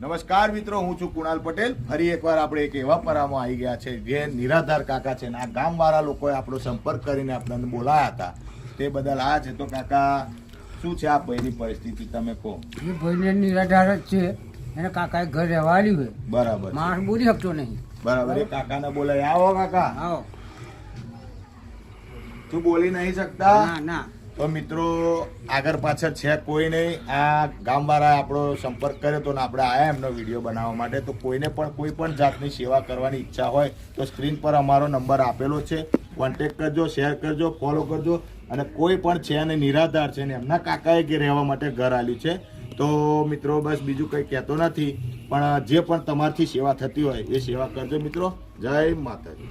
નમસ્કાર મિત્રો, હું છું કુણાલ પટેલ. ફરી એકવાર આપણે એક એવા પરામાં આવી ગયા છે જે નિરાધાર કાકા છે ને આ ગામવાળા લોકોએ આપણો સંપર્ક કરીને આપણને બોલાયા હતા. તે બદલ આ છે. તો કાકા, શું છે આ ભાઈની પરિસ્થિતિ તમે કહો. એ ભાઈને નિરાધાર જ છે. એને કાકાએ ઘર રહેવા આવ્યું હોય. બરાબર, માણસ બોલી શકતો નહીં. બરાબર. એ કાકાને બોલાય, આવો કાકા. આવો. તું બોલી નહીં શકતા? ના ના. તો મિત્રો, આગળ પાછળ છે કોઈ નહીં. આ ગામવાળાએ આપણો સંપર્ક કર્યો તો ને આપણે આયા એમનો વિડીયો બનાવવા માટે. તો કોઈને પણ કોઈ પણ જાતની સેવા કરવાની ઈચ્છા હોય તો સ્ક્રીન પર અમારો નંબર આપેલો છે. કોન્ટેક્ટ કરજો, શેર કરજો, ફોલો કરજો. અને કોઈ પણ છે અને નિરાધાર છે ને એમના કાકાએ કે રહેવા માટે ઘર આલ્યું છે. તો મિત્રો, બસ બીજું કંઈ કહેતો નથી, પણ જે પણ તમારથી સેવા થતી હોય એ સેવા કરજો મિત્રો. જય માતાજી.